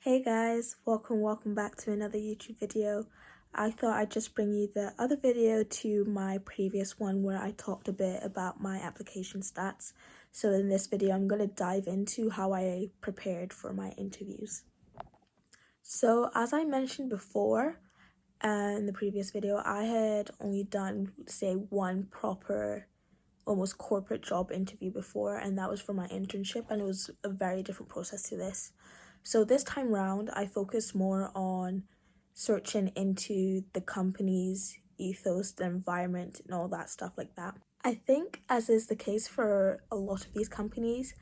Hey guys, welcome back to another YouTube video. I thought I'd just bring you the other video to my previous one where I talked a bit about my application stats. So in this video, I'm going to dive into how I prepared for my interviews. So as I mentioned before, in the previous video, I had only done, say, one proper almost corporate job interview before, and that was for my internship, and it was a very different process to this. So this time round, I focused more on searching into the company's ethos, the environment, and all that stuff like that. I think, as is the case for a lot of these companies,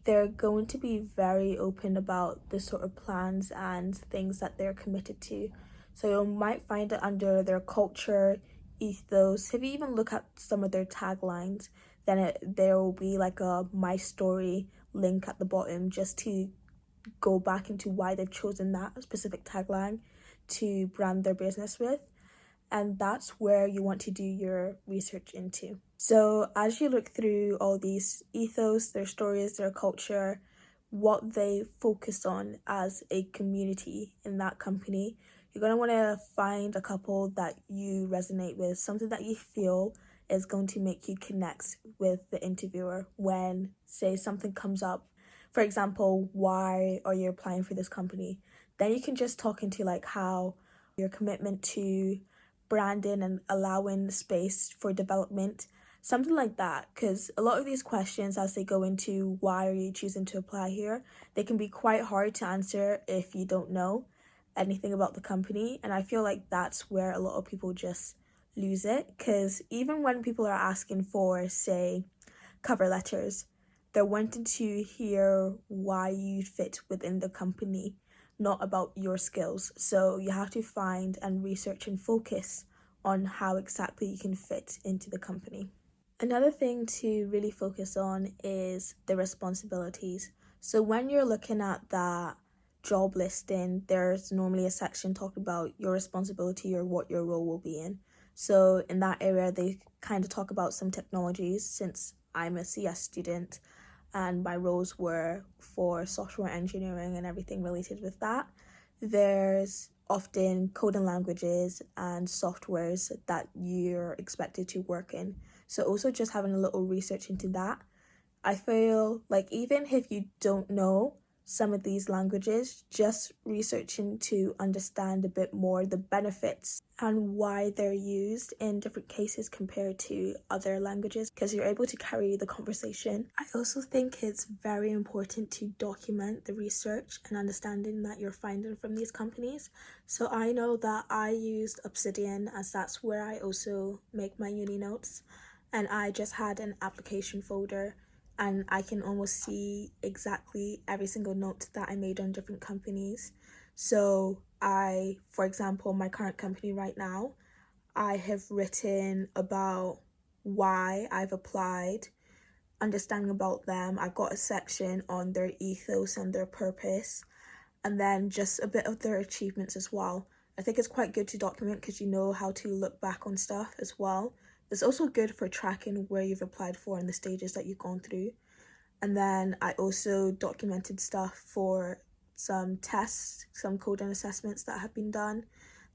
they're going to be very open about the sort of plans and things that they're committed to. So you might find it under their culture, ethos. If you even look at some of their taglines, then there will be like a My Story link at the bottom just to go back into why they've chosen that specific tagline to brand their business with. And that's where you want to do your research into. So as you look through all these ethos, their stories, their culture, what they focus on as a community in that company, you're going to want to find a couple that you resonate with, something that you feel is going to make you connect with the interviewer when, say, something comes up. For example, why are you applying for this company? Then you can just talk into like how your commitment to branding and allowing space for development, something like that. Because a lot of these questions, as they go into why are you choosing to apply here, they can be quite hard to answer if you don't know anything about the company. And I feel like that's where a lot of people just lose it, because even when people are asking for, say, cover letters, they're wanting to hear why you fit within the company, not about your skills. So you have to find and research and focus on how exactly you can fit into the company. Another thing to really focus on is the responsibilities. So when you're looking at that job listing, there's normally a section talking about your responsibility or what your role will be in. So in that area, they kind of talk about some technologies, since I'm a CS student and my roles were for software engineering and everything related with that. There's often coding languages and softwares that you're expected to work in. So also just having a little research into that. I feel like even if you don't know some of these languages, just researching to understand a bit more the benefits and why they're used in different cases compared to other languages, because you're able to carry the conversation. I also think it's very important to document the research and understanding that you're finding from these companies. So I know that I used Obsidian, as that's where I also make my uni notes, and I just had an application folder, and I can almost see exactly every single note that I made on different companies. So for example, my current company right now, I have written about why I've applied, understanding about them. I've got a section on their ethos and their purpose, and then just a bit of their achievements as well. I think it's quite good to document because you know how to look back on stuff as well. It's also good for tracking where you've applied for and the stages that you've gone through. And then I also documented stuff for some tests, some coding assessments that have been done.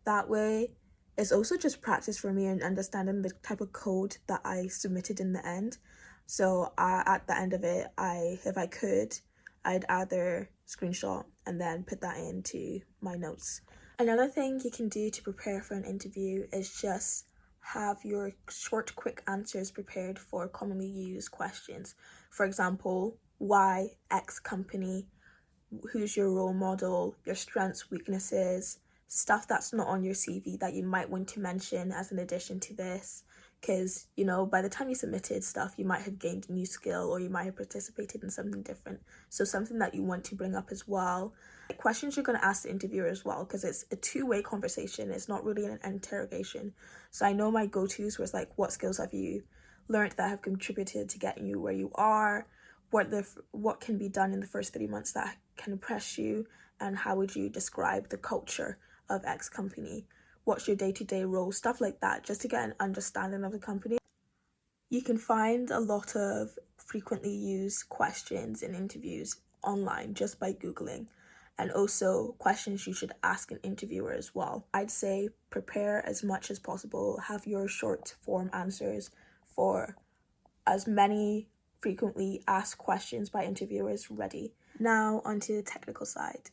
That way, it's also just practice for me in understanding the type of code that I submitted in the end. So at the end of it, if I could, I'd either screenshot and then put that into my notes. Another thing you can do to prepare for an interview is just have your short, quick answers prepared for commonly used questions. For example, why X company, who's your role model, your strengths, weaknesses, stuff that's not on your CV that you might want to mention as an addition to this. Because, you know, by the time you submitted stuff, you might have gained a new skill or you might have participated in something different. So something that you want to bring up as well. Questions you're going to ask the interviewer as well, because it's a two-way conversation. It's not really an interrogation. So I know my go-tos was like, what skills have you learned that have contributed to getting you where you are? What can be done in the first 3 months that can impress you? And how would you describe the culture of X company? What's your day-to-day role? Stuff like that, just to get an understanding of the company. You can find a lot of frequently used questions in interviews online just by Googling. and also questions you should ask an interviewer as well. I'd say prepare as much as possible, have your short form answers for as many frequently asked questions by interviewers ready. Now onto the technical side.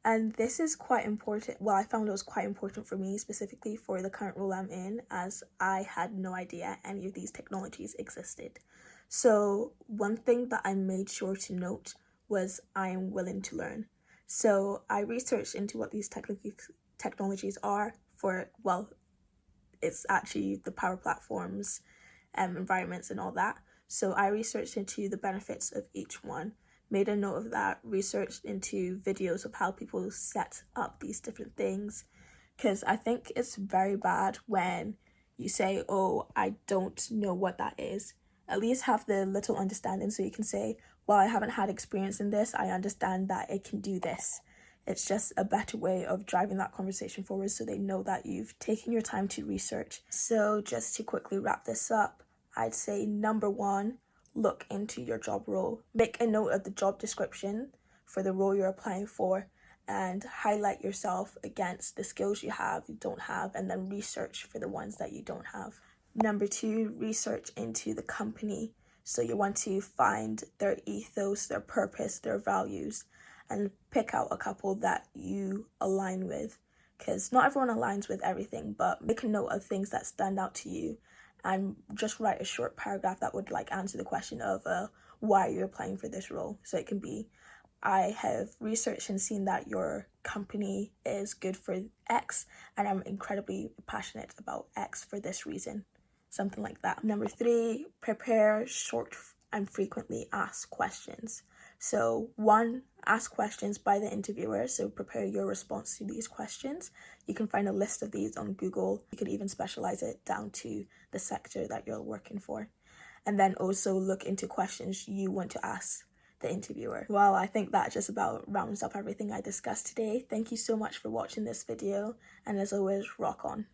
And this is quite important. Well, I found it was quite important for me, specifically for the current role I'm in, as I had no idea any of these technologies existed. So one thing that I made sure to note was I am willing to learn. So I researched into what these technologies are for, well, it's actually the power platforms, environments and all that. So I researched into the benefits of each one, made a note of that, researched into videos of how people set up these different things, because I think it's very bad when you say, oh, I don't know what that is. At least have the little understanding so you can say, well, I haven't had experience in this, I understand that it can do this. It's just a better way of driving that conversation forward so they know that you've taken your time to research. So just to quickly wrap this up, I'd say number one, look into your job role. Make a note of the job description for the role you're applying for and highlight yourself against the skills you have, you don't have, and then research for the ones that you don't have. Number two, research into the company. So you want to find their ethos, their purpose, their values, and pick out a couple that you align with, because not everyone aligns with everything, but make a note of things that stand out to you and just write a short paragraph that would answer the question of why you're applying for this role. So it can be, I have researched and seen that your company is good for X and I'm incredibly passionate about X for this reason. Something like that. Number three, prepare short and frequently asked questions. So one, ask questions by the interviewer, so prepare your response to these questions. You can find a list of these on Google. You could even specialize it down to the sector that you're working for. And then also look into questions you want to ask the interviewer. Well, I think that just about rounds up everything I discussed today. Thank you so much for watching this video, and as always, rock on.